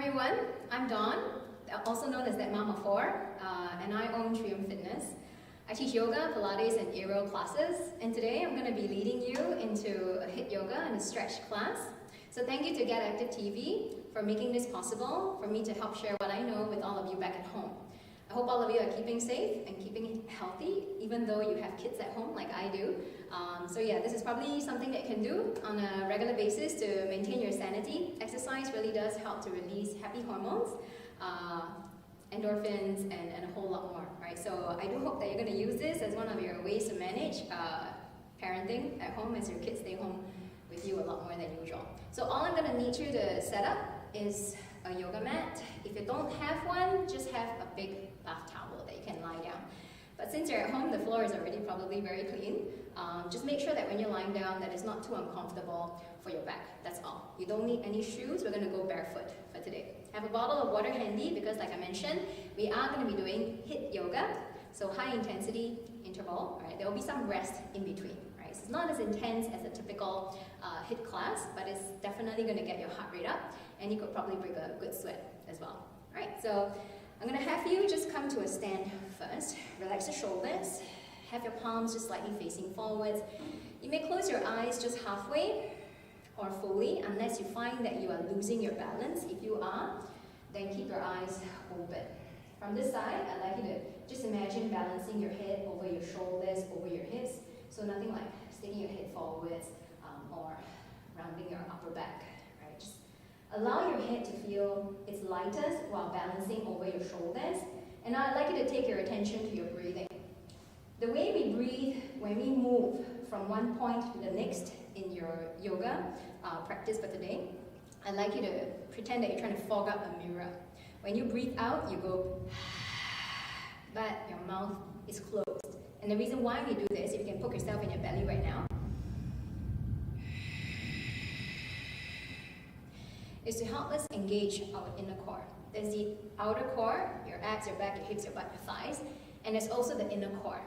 everyone, I'm Dawn, also known as that Mom of Four, and I own Triumph Fitness. I teach yoga, Pilates, and aerial classes, and today I'm going to be leading you into a HIIT yoga and a stretch class. So thank you to Get Active TV for making this possible, for me to help share what I know with all of you back at home. I hope all of you are keeping safe and keeping healthy, even though you have kids at home like I do. So yeah, this is probably something that you can do on a regular basis to maintain your sanity. Exercise really does help to release happy hormones, endorphins, and a whole lot more, right? So I do hope that you're going to use this as one of your ways to manage parenting at home as your kids stay home with you a lot more than usual. So all I'm going to need you to set up is a yoga mat. If you don't have one, just have a big bath towel that you can lie down. But since you're at home, the floor is already probably very clean. Just make sure that when you're lying down that it's not too uncomfortable for your back. That's all. You don't need any shoes. We're going to go barefoot for today. Have a bottle of water handy because, like I mentioned, we are going to be doing HIIT yoga, so high intensity interval. Right? There will be some rest in between. Right? So it's not as intense as a typical HIIT class, but it's definitely going to get your heart rate up, and you could probably break a good sweat as well. Right? So I'm going to have you just come to a stand first. Relax the shoulders. Have your palms just slightly facing forwards. You may close your eyes just halfway or fully unless you find that you are losing your balance. If you are, then keep your eyes open. From this side, I'd like you to just imagine balancing your head over your shoulders, over your hips. So nothing like sticking your head forwards or rounding your upper back. Right? Just allow your head to feel its lightest while balancing over your shoulders. And I'd like you to take your attention to your breathing. The way we breathe when we move from one point to the next in your yoga practice for today, I'd like you to pretend that you're trying to fog up a mirror. When you breathe out, you go, but your mouth is closed. And the reason why we do this, if you can poke yourself in your belly right now, is to help us engage our inner core. There's the outer core, your abs, your back, your hips, your butt, your thighs, and there's also the inner core,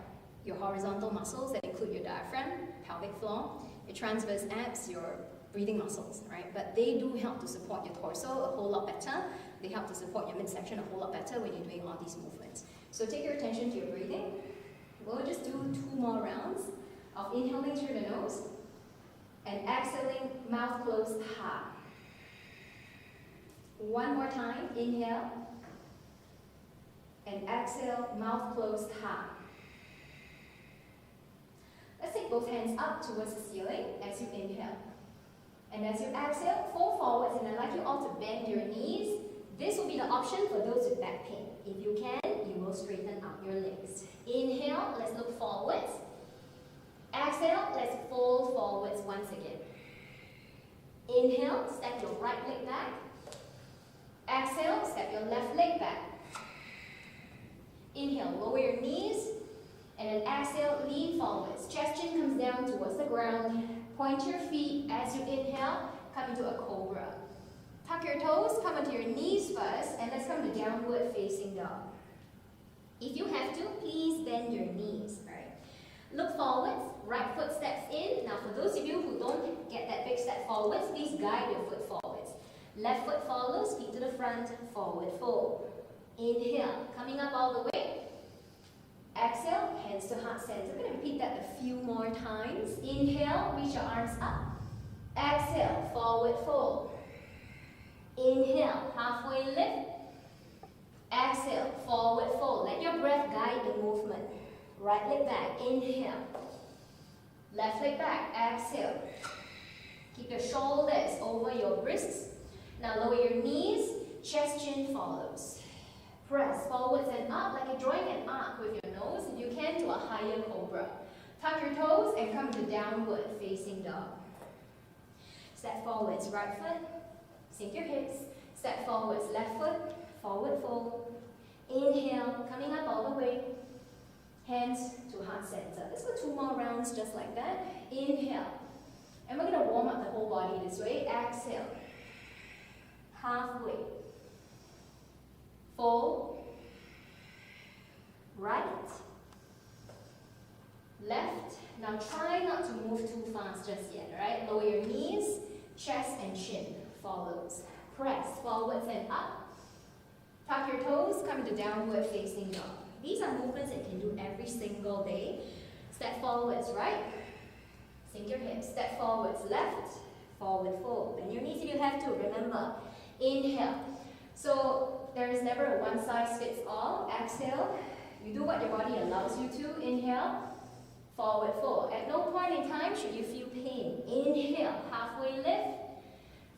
your horizontal muscles that include your diaphragm, pelvic floor, your transverse abs, your breathing muscles, right? But they do help to support your torso a whole lot better. They help to support your midsection a whole lot better when you're doing all these movements. So take your attention to your breathing. We'll just do 2 more rounds of inhaling through the nose and exhaling, mouth closed, ha. One more time, inhale and exhale, mouth closed, ha. Let's take both hands up towards the ceiling as you inhale. And as you exhale, fold forwards, and I'd like you all to bend your knees. This will be the option for those with back pain. If you can, you will straighten out your legs. Inhale, let's look forwards. Exhale, let's fold forwards once again. Inhale, step your right leg back. Exhale, step your left leg back. Inhale, lower your knees. And then exhale, lean forwards. Chest chin comes down towards the ground. Point your feet as you inhale, come into a cobra. Tuck your toes, come onto your knees first, and let's come to downward facing dog. If you have to, please bend your knees. Right? Look forwards, right foot steps in. Now for those of you who don't get that big step forwards, please guide your foot forwards. Left foot follows, feet to the front, forward fold. Inhale, coming up all the way. Exhale, hands to heart center. I'm going to repeat that a few more times. Inhale, reach your arms up. Exhale, forward fold. Inhale, halfway lift. Exhale, forward fold. Let your breath guide the movement. Right leg back, inhale. Left leg back, exhale. Keep your shoulders over your wrists. Now lower your knees, chest chin follows. Press forwards and up like you're drawing an arc with your nose. If you can, to a higher cobra. Tuck your toes and come to downward facing dog. Step forwards, right foot. Sink your hips. Step forwards, left foot. Forward fold. Inhale, coming up all the way. Hands to heart center. Let's go 2 more rounds just like that. Inhale. And we're going to warm up the whole body this way. Exhale. Halfway. Fold, right, left. Now try not to move too fast just yet, right? Lower your knees, chest and chin follows. Press forwards and up. Tuck your toes, come into downward facing dog. These are movements that you can do every single day. Step forwards, right? Sink your hips. Step forwards, left. Forward fold. Bend your knees if you have to. Remember, inhale. So there is never a one size fits all. Exhale. You do what your body allows you to. Inhale. Forward fold. At no point in time should you feel pain. Inhale. Halfway lift.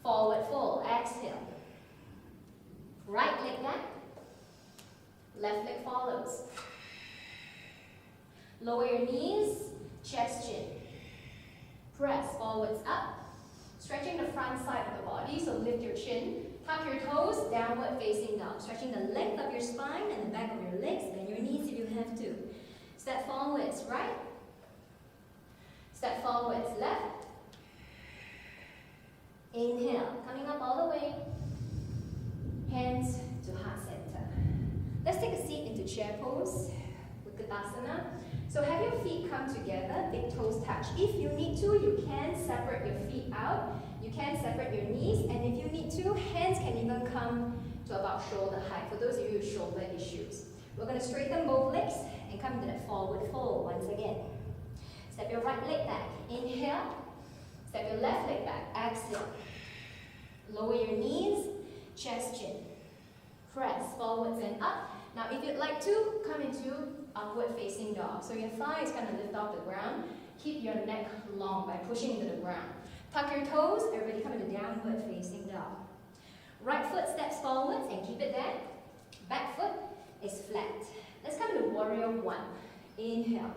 Forward fold. Exhale. Right leg back. Left leg follows. Lower your knees. Chest chin. Press forwards up. Stretching the front side of the body, so lift your chin. Tuck your toes, downward facing dog. Stretching the length of your spine and the back of your legs. Bend your knees if you have to. Step forwards, right. Step forwards, left. Inhale, coming up all the way. Hands to heart center. Let's take a seat into chair pose, Utkatasana. So have your feet come together, big toes touch. If you need to, you can separate your feet out. You can separate your knees, and if you need to, hands can even come to about shoulder height for those of you with shoulder issues. We're going to straighten both legs and come into that forward fold once again. Step your right leg back. Inhale. Step your left leg back. Exhale. Lower your knees, chest chin. Press forwards and up. Now if you'd like to, come into upward facing dog. So your thigh is going to lift off the ground. Keep your neck long by pushing into the ground. Tuck your toes, everybody come into downward facing dog. Right foot steps forwards and keep it there. Back foot is flat. Let's come into warrior one. Inhale.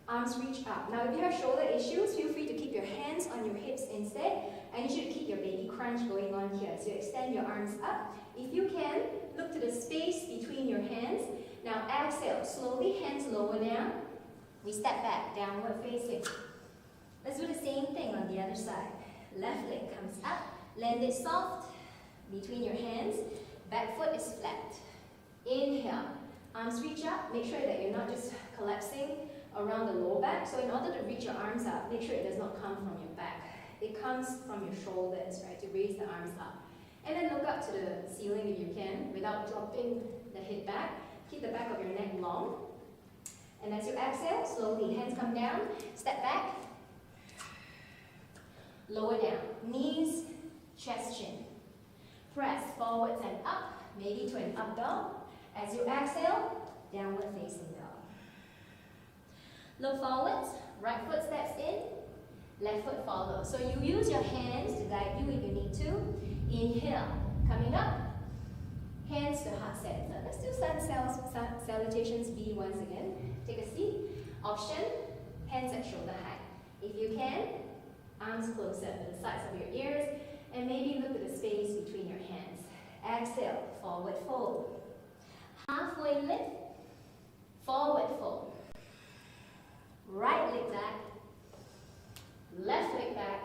Arms reach up. Now if you have shoulder issues, feel free to keep your hands on your hips instead. I need you to keep your baby crunch going on here. So extend your arms up. If you can, look to the space between your hands. Now exhale, slowly, hands lower down. We step back, downward facing. Let's do the same thing on the other side. Left leg comes up, land it soft between your hands. Back foot is flat. Inhale, arms reach up. Make sure that you're not just collapsing around the lower back. So in order to reach your arms up, make sure it does not come from your back. It comes from your shoulders, right, to raise the arms up. And then look up to the ceiling if you can, without dropping the head back. Keep the back of your neck long. And as you exhale, slowly, hands come down, step back, lower down, knees, chest chin. Press forwards and up, maybe to an up dog. As you exhale, downward facing dog. Look forwards, right foot steps in, left foot follows. So you use your hands to guide you if you need to. Inhale, coming up, hands to heart center. Let's do Salutations B once again. Take a seat. Option, hands at shoulder height. If you can, arms closer to the sides of your ears, and maybe look at the space between your hands. Exhale, forward fold. Halfway lift, forward fold. Right leg back, left leg back,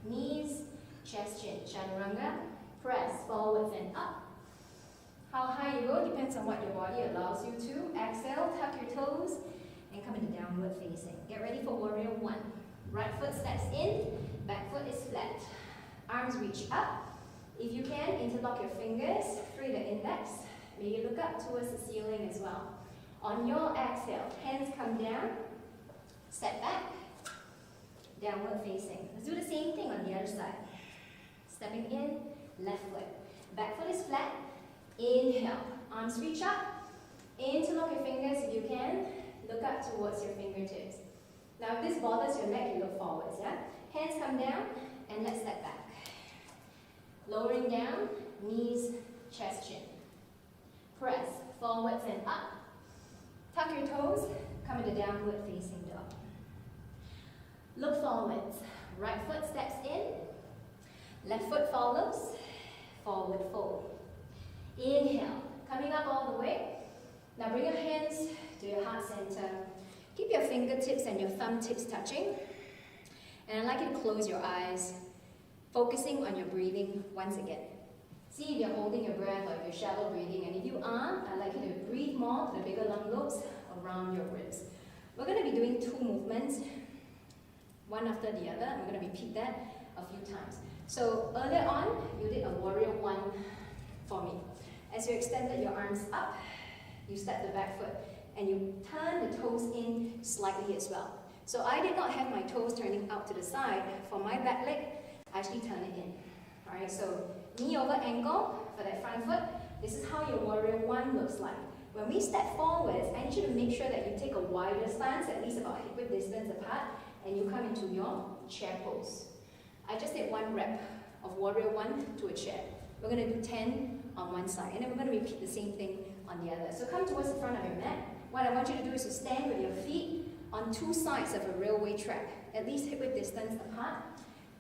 knees, chest chin, chaturanga. Press forwards and up. How high you go depends on what your body allows you to. Exhale, tuck your toes, and come into downward facing. Get ready for warrior one. Right foot steps in, back foot is flat. Arms reach up. If you can, interlock your fingers, free the index. Maybe look up towards the ceiling as well. On your exhale, hands come down, step back, downward facing. Let's do the same thing on the other side. Stepping in, left foot. Back foot is flat. Inhale. Arms reach up. Interlock your fingers if you can. Look up towards your fingertips. Now if this bothers your neck, you look forwards, yeah? Hands come down and let's step back. Lowering down, knees, chest chin. Press forwards and up. Tuck your toes, come into downward facing dog. Look forwards. Right foot steps in. Left foot follows, forward fold. Inhale, coming up all the way. Now bring your hands to your heart center. Keep your fingertips and your thumb tips touching. And I'd like you to close your eyes, focusing on your breathing once again. See if you're holding your breath or if you're shallow breathing. And if you aren't, I'd like you to breathe more to the bigger lung lobes around your ribs. We're going to be doing two movements, one after the other. I'm going to repeat that a few times. So earlier on, you did a warrior one for me. As you extended your arms up, you step the back foot and you turn the toes in slightly as well. So I did not have my toes turning out to the side. For my back leg, I actually turn it in. Alright, so knee over ankle for that front foot. This is how your warrior one looks like. When we step forwards, I need you to make sure that you take a wider stance, at least about hip width distance apart, and you come into your chair pose. I just did 1 rep of warrior one to a chair. We're going to do 10 on one side, and then we're going to repeat the same thing on the other. So come towards the front of your mat. What I want you to do is to stand with your feet on 2 sides of a railway track, at least hip width distance apart.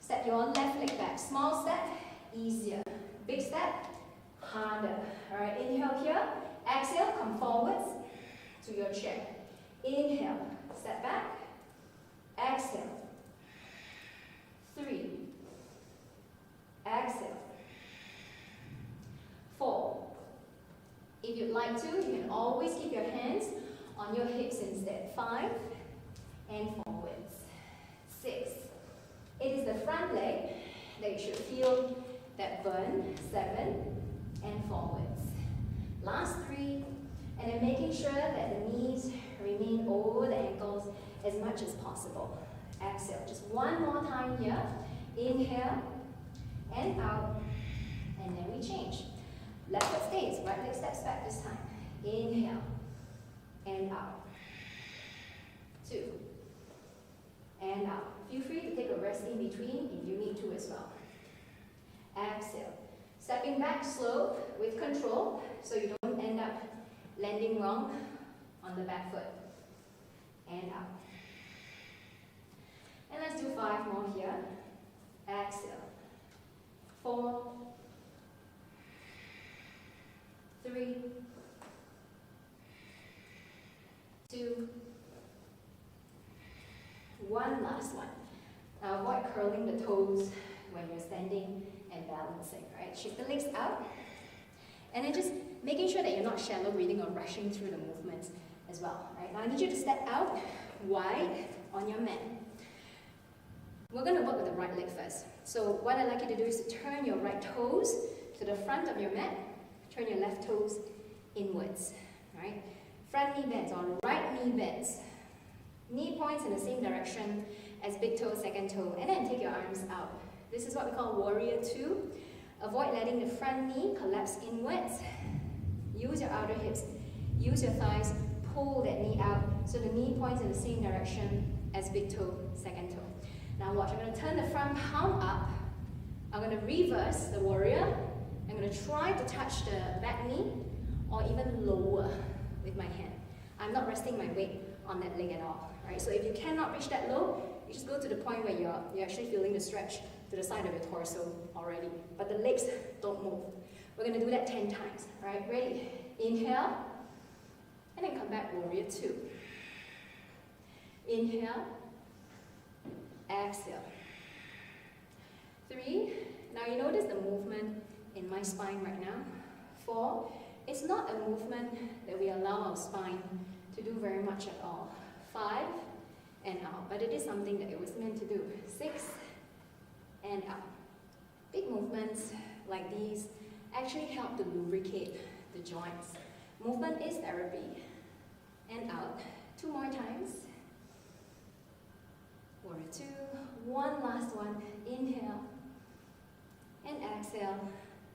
Step your left leg back. Small step, easier. Big step, harder. Alright, inhale here. Exhale, come forwards to your chair. Inhale, step back. Exhale. 3. Exhale. 4. If you'd like to, you can always keep your hands on your hips instead. 5. And forwards. 6. It is the front leg that you should feel that burn. 7. And forwards. Last 3. And then making sure that the knees remain over the ankles as much as possible. Exhale. Just one more time here. Inhale. And out. And then we change. Left foot stays. Right leg steps back this time. Inhale. And out. 2. And out. Feel free to take a rest in between if you need to as well. Exhale. Stepping back slow with control so you don't end up landing wrong on the back foot. And out. And let's do 5 more here. Exhale. 4. 3. 2. 1 last one. Now avoid curling the toes when you're standing and balancing, right? Shift the legs out. And then just making sure that you're not shallow breathing or rushing through the movements as well, right? Now I need you to step out wide on your mat. We're going to work with the right leg first. So what I'd like you to do is to turn your right toes to the front of your mat. Turn your left toes inwards, right? Front knee bends or right knee bends. Knee points in the same direction as big toe, second toe, and then take your arms out. This is what we call warrior 2. Avoid letting the front knee collapse inwards. Use your outer hips. Use your thighs. Pull that knee out so the knee points in the same direction as big toe, second toe. Now watch, I'm going to turn the front palm up. I'm going to reverse the warrior. I'm going to try to touch the back knee or even lower with my hand. I'm not resting my weight on that leg at all. Right? So if you cannot reach that low, you just go to the point where you're actually feeling the stretch to the side of your torso already. But the legs don't move. We're going to do that 10 times. Right? Ready? Inhale. And then come back, warrior 2. Inhale. Exhale. 3. Now you notice the movement in my spine right now. 4. It's not a movement that we allow our spine to do very much at all. 5. And out. But it is something that it was meant to do. 6. And out. Big movements like these actually help to lubricate the joints. Movement is therapy. And out. 2 more times. Warrior 2. 1 last one. Inhale. And exhale.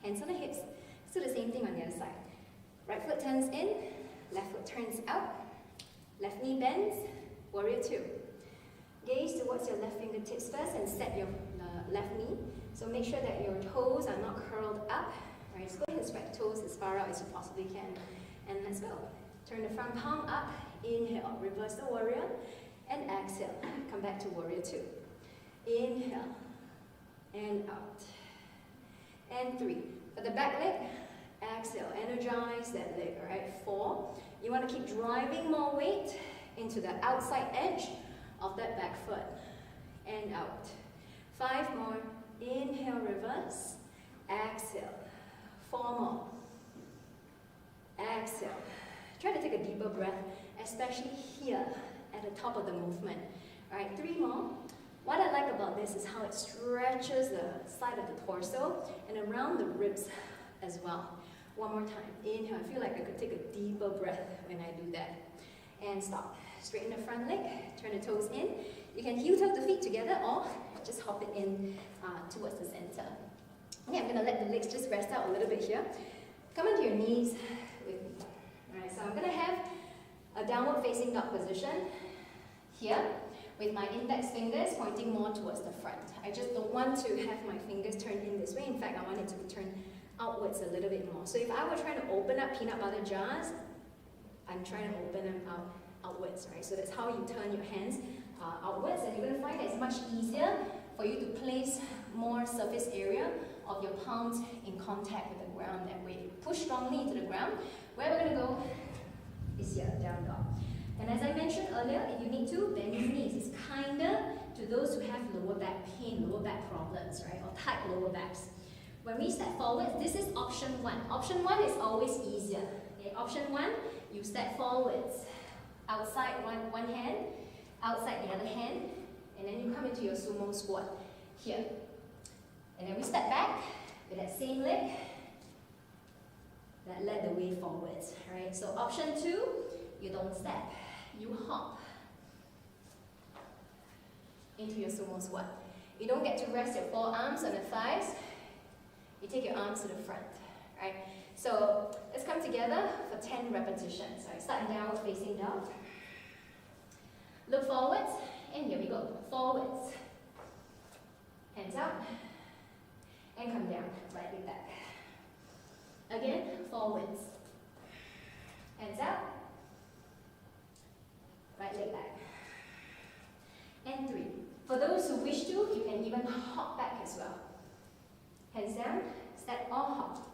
Hands on the hips. Let's do the same thing on the other side. Right foot turns in. Left foot turns out. Left knee bends. Warrior 2. Gaze towards your left fingertips first and set your left knee. So make sure that your toes are not curled up. Right, so go ahead and spread the toes as far out as you possibly can. And let's go. Turn the front palm up. Inhale. Reverse the warrior. And exhale. Come back to warrior 2. Inhale. And out. And 3. For the back leg, exhale. Energize that leg. Alright, 4. You want to keep driving more weight into the outside edge of that back foot. And out. 5 more. Inhale, reverse. Exhale. 4 more. Exhale. Try to take a deeper breath, especially here at the top of the movement. Alright, 3 more. What I like about this is how it stretches the side of the torso and around the ribs as well. One more time. Inhale. I feel like I could take a deeper breath when I do that. And stop. Straighten the front leg. Turn the toes in. You can heel-toe the feet together or just hop it in towards the center. Okay, I'm going to let the legs just rest out a little bit here. Come onto your knees with me. Alright, so I'm going to have a downward facing dog position here with my index fingers pointing more towards the front. I just don't want to have my fingers turned in this way. In fact, I want it to be turned outwards a little bit more. So if I were trying to open up peanut butter jars, I'm trying to open them outwards, right? So that's how you turn your hands outwards, and you're going to find that it's much easier for you to place more surface area of your palms in contact with the ground that way. Push strongly into the ground. Where we're going to go is here, down dog. And as I mentioned earlier, if you need to, bend your knees. It's kinder to those who have lower back pain, lower back problems, right? Or tight lower backs. When we step forward, this is option one. Option one is always easier. Okay? Option one, you step forwards. Outside one hand, outside the other hand, and then you come into your sumo squat here. And then we step back with that same leg that led the way forwards. Right? So option two, you don't step, you hop into your sumo squat. You don't get to rest your forearms on the thighs. You take your arms to the front. Right? So let's come together for 10 repetitions. Right? Start in downward facing dog. Look forwards, and here we go. Forwards. Hands out. And come down. Right leg back. Again, forwards. Hands out. Right leg back. And 3. For those who wish to, you can even hop back as well. Hands down, step or hop.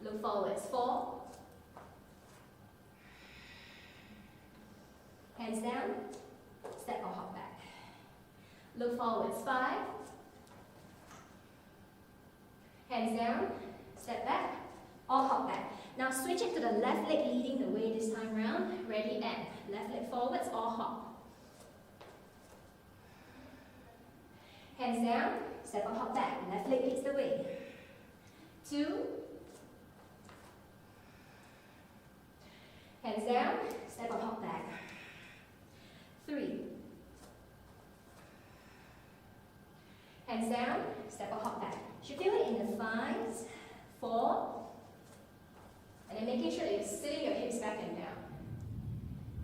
Look forwards. 4. Hands down, step or hop back. Look forwards. 5. Hands down, step back or hop back. Now switch it to the left leg leading the way this time round. Ready and left leg forwards or hop. Hands down, step or hop back. Left leg leads the way. 2. Hands down, step or hop back. 3. Hands down, step or hop back. You should feel it in the thighs. 4. And then making sure that you're sitting your hips back and down.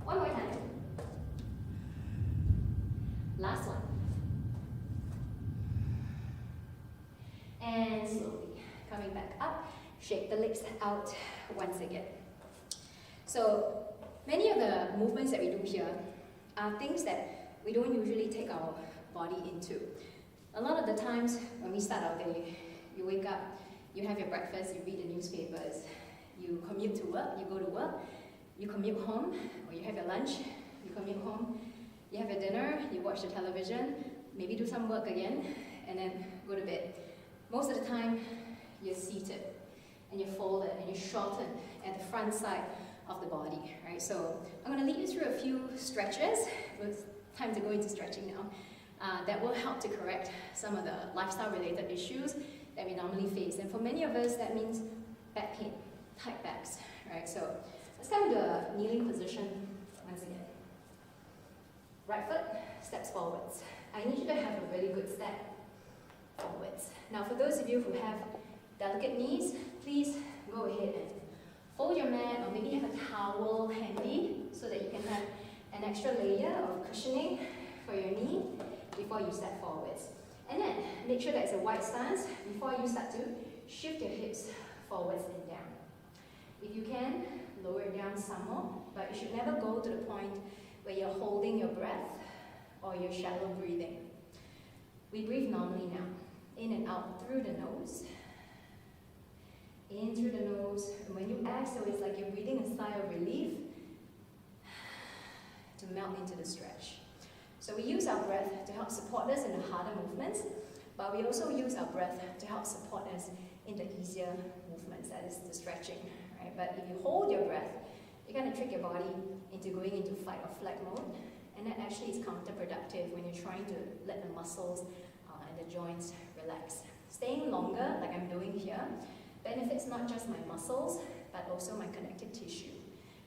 One more time. Last one. And slowly coming back up. Shake the legs out once again. So many of the movements that we do here are things that we don't usually take our body into. A lot of the times when we start our day, you wake up, you have your breakfast, you read the newspapers, you commute to work, you go to work, you commute home, or you have your lunch, you commute home, you have your dinner, you watch the television, maybe do some work again, and then go to bed. Most of the time, you're seated, and you're folded, and you're shortened at the front side of the body, right? So I'm going to lead you through a few stretches. It's time to go into stretching now. That will help to correct some of the lifestyle-related issues that we normally face. And for many of us, that means back pain, tight backs, right? So let's come to a kneeling position once again. Right foot steps forwards. I need you to have a really good step forwards. Now, for those of you who have delicate knees, please go ahead and fold your mat, or maybe have a towel handy so that you can have an extra layer of cushioning for your knee before you step forwards. And then make sure that it's a wide stance before you start to shift your hips forwards and down. If you can, lower it down some more, but you should never go to the point where you're holding your breath or you're shallow breathing. We breathe normally now, in and out through the nose. In through the nose, and when you exhale, it's like you're breathing a sigh of relief to melt into the stretch. So we use our breath to help support us in the harder movements, but we also use our breath to help support us in the easier movements, that is the stretching, right? But if you hold your breath, you're going to trick your body into going into fight or flight mode, And that actually is counterproductive when you're trying to let the muscles and the joints relax. Staying longer, like I'm doing here, benefits not just my muscles, but also my connective tissue.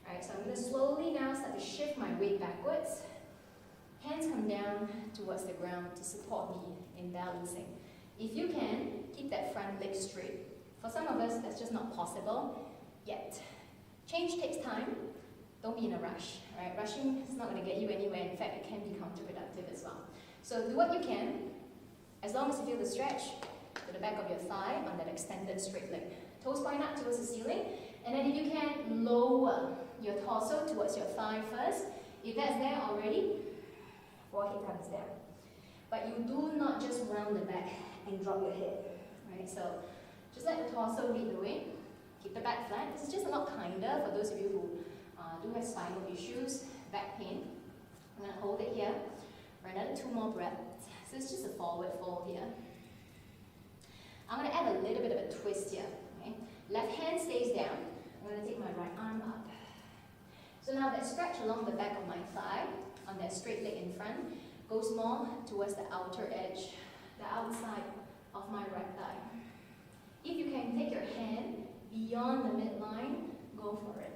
Alright, so I'm going to slowly now start to shift my weight backwards. Hands come down towards the ground to support me in balancing. If you can, keep that front leg straight. For some of us, that's just not possible yet. Change takes time. Don't be in a rush. Right? Rushing is not going to get you anywhere. In fact, it can be counterproductive as well. So do what you can, as long as you feel the stretch to the back of your thigh on that extended straight leg. Toes point up towards the ceiling. And then if you can, lower your torso towards your thigh first. If that's there already, forehead comes down. But you do not just round the back and drop your head. Right? So just let the torso lead the way. Keep the back flat. This is just a lot kinder for those of you who do have spinal issues, back pain. I'm going to hold it here for another 2 more breaths. So it's just a forward fold here. I'm going to add a little bit of a twist here. Okay? Left hand stays down. I'm going to take my right arm up. So now that stretch along the back of my thigh, on that straight leg in front, goes more towards the outer edge, the outside of my right thigh. If you can take your hand beyond the midline, go for it.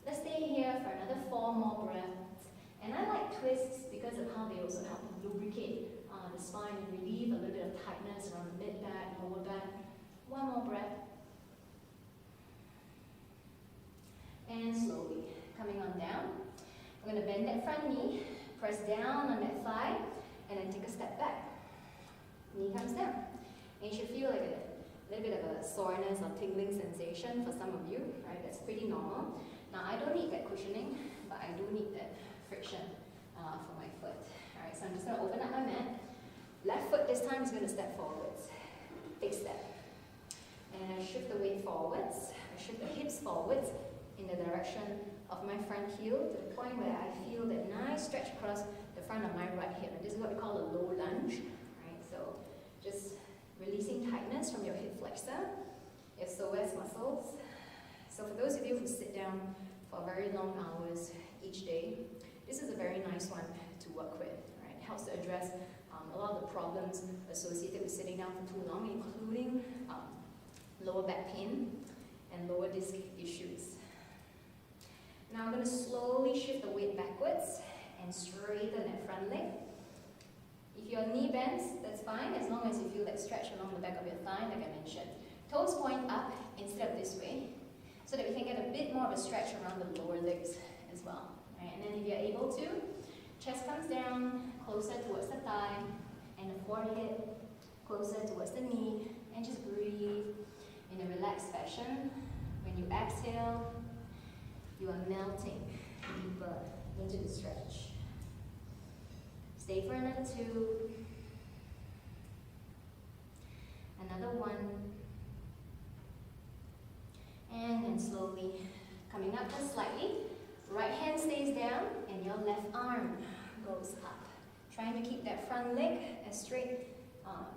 Let's stay here for another 4 more breaths. And I like twists because of how they also help to lubricate the spine and relieve a little bit of tightness around the mid-back, lower back. 1 more breath. And slowly coming on down. I'm going to bend that front knee, press down on that thigh, and then take a step back. Knee comes down. And you should feel like a little bit of a soreness or tingling sensation for some of you, right? That's pretty normal. Now, I don't need that cushioning, but I do need that friction for my foot. All right, so I'm just going to open up my mat. Left foot this time is going to step forwards. Big step. And I shift the weight forwards. I shift the hips forwards in the direction of my front heel to the point where I feel that nice stretch across the front of my right hip. And this is what we call a low lunge. Right? So just releasing tightness from your hip flexor, your psoas muscles. So for those of you who sit down for very long hours each day, this is a very nice one to work with. Right? It helps to address a lot of the problems associated with sitting down for too long, including lower back pain and lower disc issues. Now I'm going to slowly shift the weight backwards and straighten that front leg. If your knee bends, that's fine, as long as you feel that stretch along the back of your thigh, like I mentioned. Toes point up instead of this way, so that we can get a bit more of a stretch around the lower legs as well. Right? And then if you're able to, chest comes down, closer towards the thigh, and the forehead closer towards the knee, and just breathe in a relaxed fashion. When you exhale, you are melting deeper into the stretch. Stay for another 2. Another 1. And then slowly coming up just slightly. Right hand stays down and your left arm goes up. Trying to keep that front leg as straight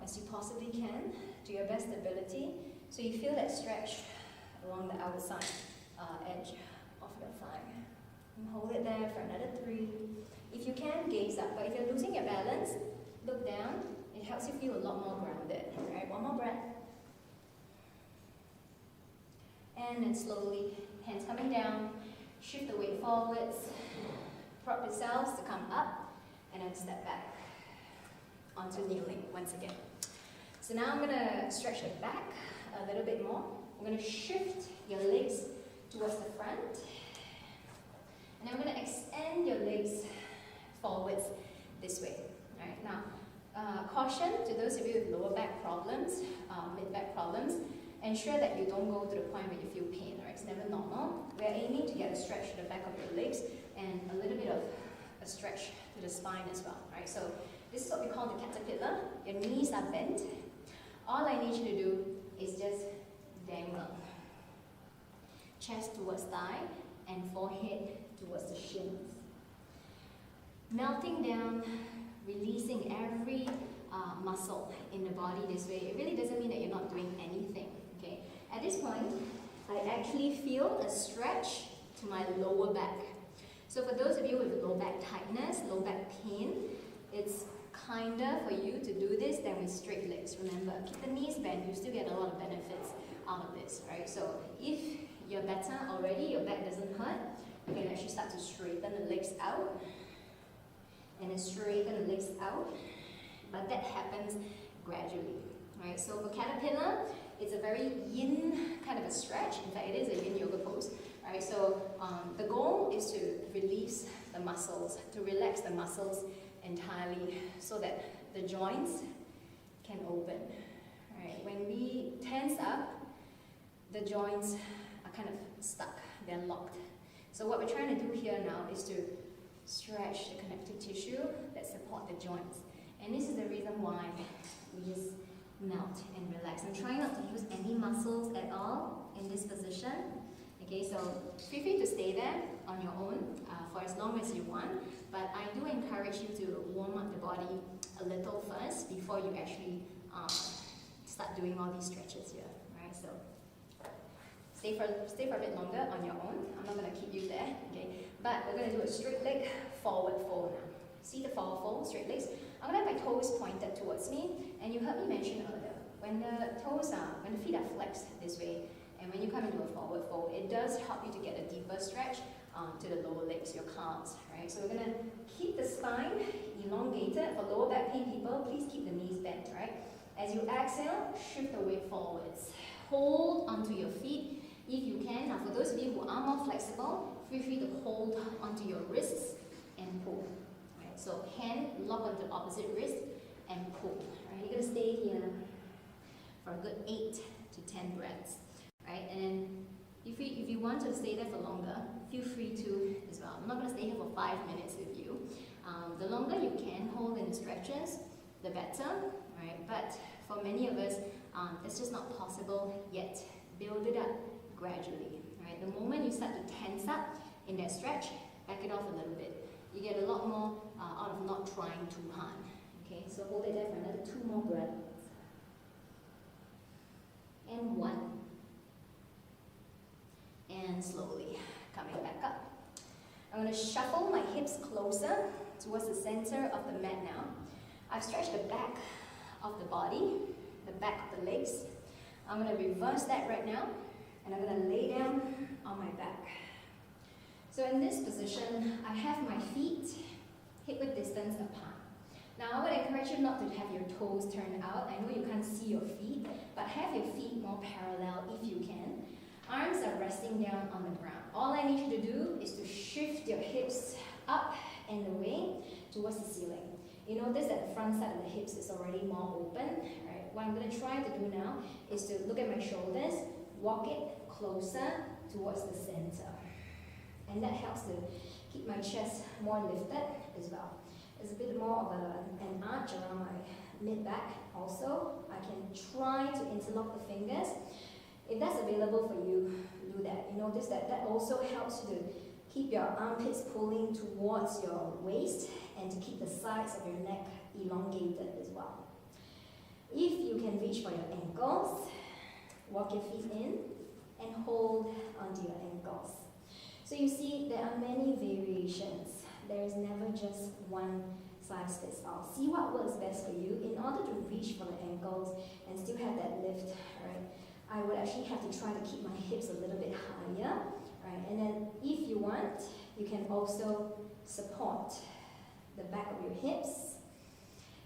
as you possibly can to your best ability. So you feel that stretch along the outside edge of your thigh. And hold it there for another 3. If you can, gaze up. But if you're losing your balance, look down. It helps you feel a lot more grounded. Alright, 1 more breath. And then slowly, hands coming down, shift the weight forwards, prop yourselves to come up, and then step back onto kneeling once again. So now I'm going to stretch the back a little bit more. I'm going to shift your legs towards the front. And I'm going to extend your legs forwards this way. All right, now, caution to those of you with lower back problems, mid-back problems, ensure that you don't go to the point where you feel pain. Right? It's never normal. We're aiming to get a stretch to the back of your legs and a little bit of a stretch to the spine as well. Right? So this is what we call the caterpillar. Your knees are bent. All I need you to do is just dangle. Chest towards thigh and forehead towards the shins. Melting down, releasing every muscle in the body this way. It really doesn't mean that you're not doing anything. Okay? At this point, I actually feel a stretch to my lower back. So for those of you with low back tightness, low back pain, it's kinder for you to do this than with straight legs. Remember, keep the knees bent, you still get a lot of benefits out of this, right? So if you're better already, your back doesn't hurt, you can actually start to straighten the legs out, and then straighten the legs out, but that happens gradually, right? So for caterpillar, it's a very yin kind of a stretch. In fact, it is a yin yoga pose, right? So the goal is to release the muscles, to relax the muscles entirely so that the joints can open, right? When we tense up, the joints are kind of stuck, they're locked. So what we're trying to do here now is to stretch the connective tissue that support the joints. And this is the reason why we just melt and relax. I'm trying not to use any muscles at all in this position. Okay, so feel free to stay there on your own for as long as you want, but I do encourage you to warm up the body a little first before you actually start doing all these stretches here, right? So stay for a bit longer on your own. I'm not going to keep you there, okay? But we're going to do a straight leg forward fold now. See the forward fold, straight legs? I'm going to have my toes pointed towards me, and you heard me mention earlier, when the feet are flexed this way, and when you come into a forward fold, it does help you to get a deeper stretch to the lower legs, your calves, right? So we're going to keep the spine elongated. For lower back pain people, please keep the knees bent, right? As you exhale, shift the weight forwards. Hold onto your feet if you can. Now for those of you who are more flexible, feel free to hold onto your wrists and pull. Right? So hand lock onto the opposite wrist and pull. Right? You're going to stay here for a good 8 to 10 breaths. Right? And if you want to stay there for longer, feel free to as well. I'm not going to stay here for 5 minutes with you. The longer you can hold in the stretches, the better. Right? But for many of us, it's just not possible yet. Build it up gradually. Right? The moment you start to tense up in that stretch, back it off a little bit. You get a lot more out of not trying too hard. Okay, so hold it there for another 2 more breaths. And 1. And slowly coming back up. I'm going to shuffle my hips closer towards the center of the mat now. I've stretched the back of the body, the back of the legs. I'm going to reverse that right now, and I'm going to lay down on my back. So in this position, I have my feet hip-width distance apart. Now I would encourage you not to have your toes turned out. I know you can't see your feet, but have your feet more parallel if you can. Arms are resting down on the ground. All I need you to do is to shift your hips up and away towards the ceiling. You notice that the front side of the hips is already more open. Right? What I'm going to try to do now is to look at my shoulders, walk it closer towards the center. And that helps to keep my chest more lifted as well. There's a bit more of an arch around my mid-back also. I can try to interlock the fingers. If that's available for you, do that. You notice that that also helps you to keep your armpits pulling towards your waist and to keep the sides of your neck elongated as well. If you can reach for your ankles, walk your feet in and hold onto your ankles. So you see, there are many variations. There is never just one size fits all. See what works best for you. In order to reach for the ankles and still have that lift, right, I would actually have to try to keep my hips a little bit higher, right? And then if you want, you can also support the back of your hips.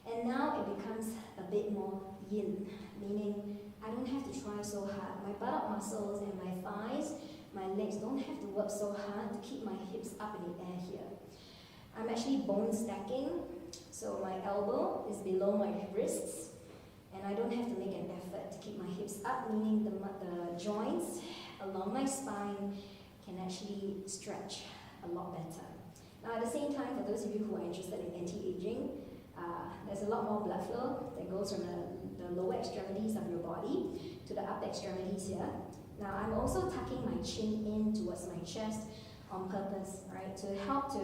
And now it becomes a bit more yin, meaning I don't have to try so hard. My buttock muscles and my thighs, my legs don't have to work so hard to keep my hips up in the air here. I'm actually bone stacking, so my elbow is below my wrists, and I don't have to make an effort to keep my hips up, meaning the joints along my spine can actually stretch a lot better. Now at the same time, for those of you who are interested in anti-aging, there's a lot more blood flow that goes from the lower extremities of your body to the upper extremities here. Now I'm also tucking my chin in towards my chest on purpose, right, to help to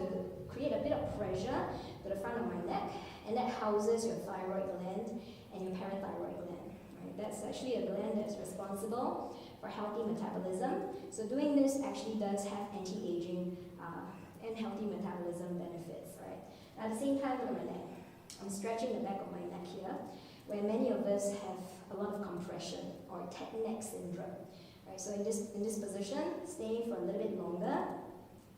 create a bit of pressure to the front of my neck, and that houses your thyroid gland and your parathyroid gland. Right? That's actually a gland that's responsible for healthy metabolism. So doing this actually does have anti-aging and healthy metabolism benefits, right? At the same time, look at my neck. I'm stretching the back of my neck here, where many of us have a lot of compression or tight neck syndrome, right? So in this position, stay for a little bit longer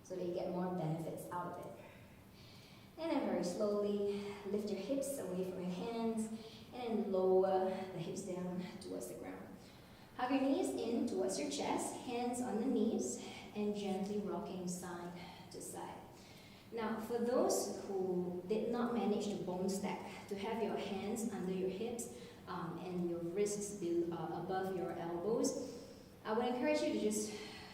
so that you get more benefits out of it. And then very slowly lift your hips away from your hands and lower the hips down towards the ground. Hug your knees in towards your chest, hands on the knees, and gently rocking side to side. Now, for those who did not manage to bone stack, to have your hands under your hips and your wrists above your elbows, I would encourage you to just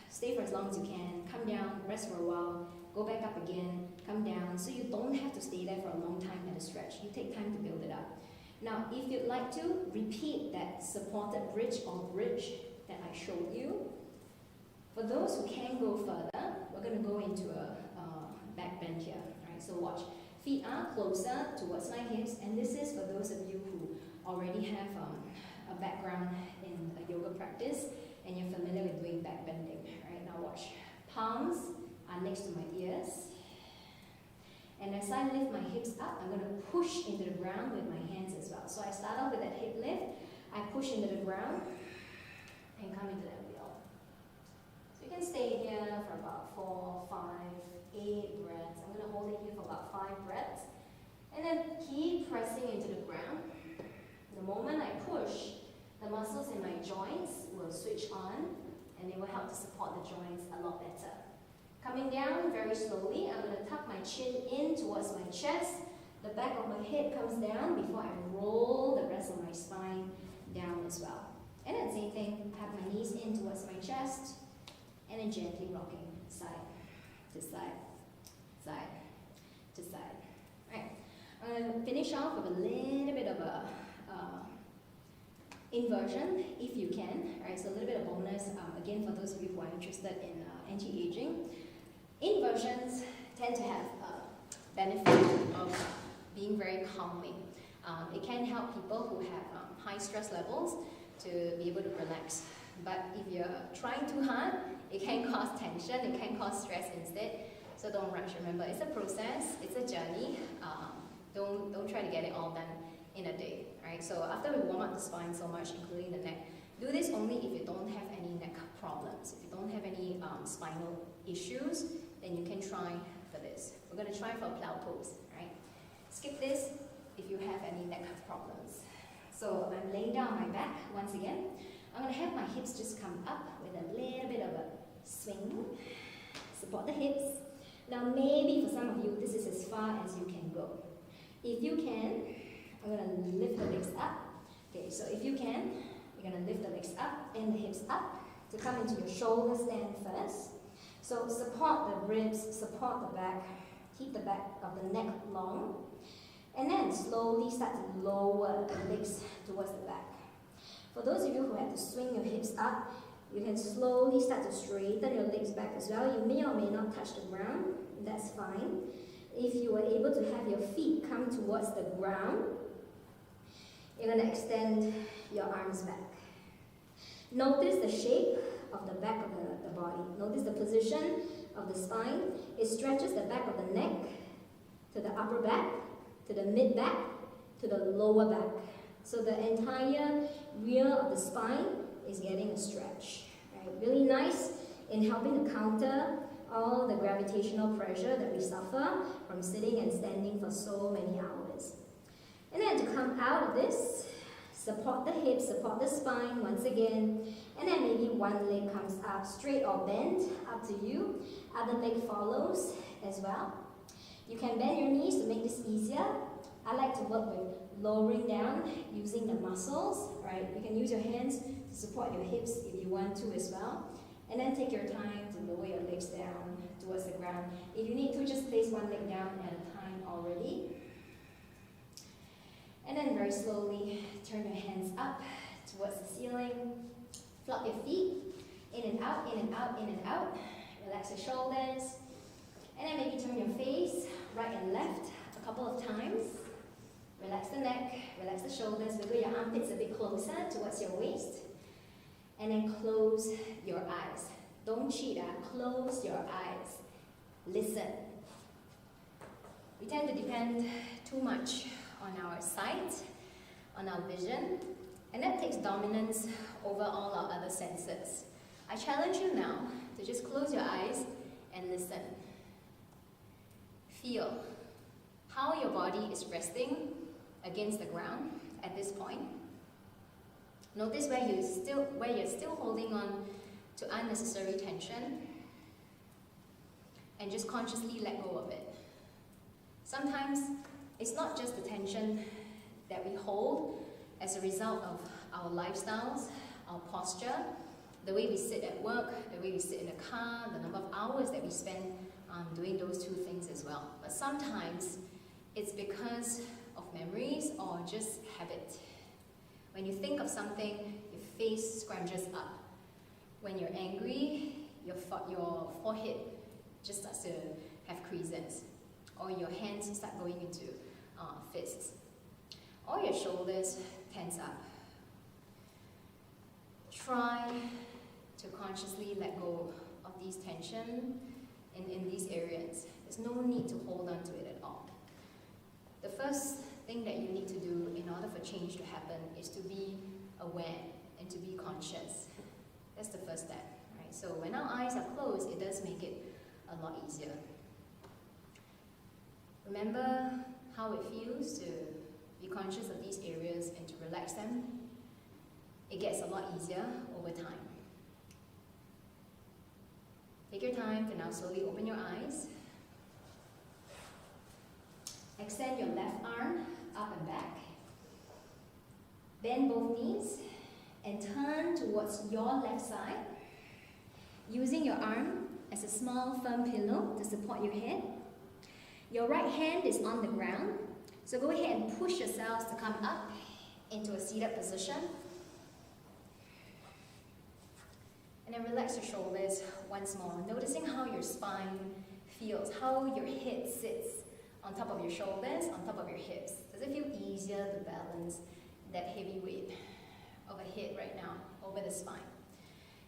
stay for as long as you can, come down, rest for a while, go back up again, come down, so you don't have to stay there for a long time at a stretch. You take time to build it up. Now, if you'd like to, repeat that supported bridge or bridge that I showed you. For those who can go further, we're going to go into a back bend here. Right? So watch. Feet are closer towards my hips, and this is for those of you who already have a background in a yoga practice and you're familiar with doing back bending. Right? Now watch. Palms are next to my ears. And as I lift my hips up, I'm going to push into the ground with my hands as well. So I start off with that hip lift, I push into the ground, and come into that wheel. So you can stay here for about 4, 5, 8 breaths. I'm going to hold it here for about 5 breaths. And then keep pressing into the ground. The moment I push, the muscles in my joints will switch on, and they will help to support the joints a lot better. Coming down very slowly, I'm going to tuck my chin in towards my chest. The back of my head comes down before I roll the rest of my spine down as well. And then same thing, have my knees in towards my chest, and then gently rocking side to side, side to side. Right. I'm going to finish off with a little bit of a inversion, if you can. Right. So a little bit of bonus, again, for those of you who are interested in anti-aging. Inversions tend to have a benefit of being very calming. It can help people who have high stress levels to be able to relax. But if you're trying too hard, it can cause tension, it can cause stress instead. So don't rush. Remember, it's a process, it's a journey. Don't try to get it all done in a day. Right? So after we warm up the spine so much, including the neck, do this only if you don't have any neck problems. If you don't have any spinal issues, then you can try for this. We're going to try for a plow pose, right? Skip this if you have any neck problems. So I'm laying down on my back once again. I'm going to have my hips just come up with a little bit of a swing. Support the hips. Now maybe for some of you, this is as far as you can go. If you can, I'm going to lift the legs up. Okay, so if you can, you're going to lift the legs up and the hips up to come into your shoulder stand first. So support the ribs, support the back, keep the back of the neck long, and then slowly start to lower the legs towards the back. For those of you who have to swing your hips up, you can slowly start to straighten your legs back as well. You may or may not touch the ground, that's fine. If you are able to have your feet come towards the ground, you're going to extend your arms back. Notice the shape of the back of the body. Notice the position of the spine. It stretches the back of the neck to the upper back, to the mid back, to the lower back. So the entire rear of the spine is getting a stretch. Right? Really nice in helping to counter all the gravitational pressure that we suffer from sitting and standing for so many hours. And then to come out of this, support the hips, support the spine once again, and then maybe one leg comes up straight or bent, up to you. Other leg follows as well. You can bend your knees to make this easier. I like to work with lowering down using the muscles, right? You can use your hands to support your hips if you want to as well. And then take your time to lower your legs down towards the ground. If you need to, just place one leg down at a time already. And then very slowly turn your hands up towards the ceiling. Flop your feet, in and out, in and out, in and out. Relax your shoulders. And then maybe turn your face right and left a couple of times. Relax the neck, relax the shoulders, wiggle your armpits a bit closer towards your waist. And then close your eyes. Don't cheat, close your eyes. listen. We tend to depend too much on our sight, on our vision, and that takes dominance over all our other senses. I challenge you now to just close your eyes and listen. Feel how your body is resting against the ground at this point. Notice where you're still holding on to unnecessary tension, and just consciously let go of it. Sometimes it's not just the tension that we hold as a result of our lifestyles, our posture, the way we sit at work, the way we sit in the car, the number of hours that we spend doing those two things as well. But sometimes it's because of memories or just habit. When you think of something, your face scrunches up. When you're angry, your forehead just starts to have creases, or your hands start going into fists, or your shoulders tense up. Try to consciously let go of these tension in these areas. There's no need to hold on to it at all. The first thing that you need to do in order for change to happen is to be aware and to be conscious. That's the first step, right? So when our eyes are closed, it does make it a lot easier. Remember how it feels to be conscious of these areas and to relax them. It gets a lot easier over time. Take your time to now slowly open your eyes. Extend your left arm up and back. Bend both knees and turn towards your left side, using your arm as a small firm pillow to support your head. Your right hand is on the ground, so go ahead and push yourselves to come up into a seated position. And then relax your shoulders once more, noticing how your spine feels, how your head sits on top of your shoulders, on top of your hips. Does it feel easier to balance that heavy weight of a head right now over the spine?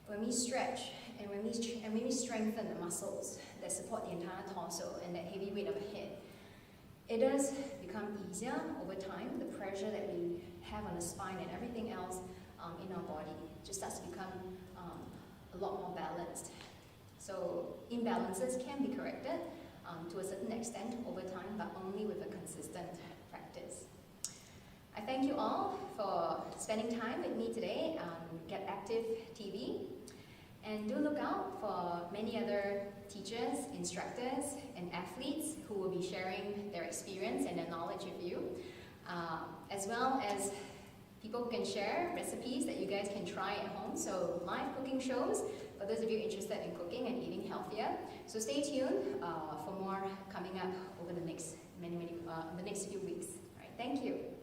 When we stretch and when we strengthen the muscles that support the entire torso and that heavy weight of a head, it does become easier over time. The pressure that we have on the spine and everything else in our body just starts to become a lot more balanced. So imbalances can be corrected to a certain extent over time, but only with a consistent practice. I thank you all for spending time with me today on Get Active TV. And do look out for many other teachers, instructors, and athletes who will be sharing their experience and their knowledge with you, as well as people who can share recipes that you guys can try at home. So live cooking shows for those of you interested in cooking and eating healthier. So stay tuned for more coming up over the next few weeks. All right, thank you.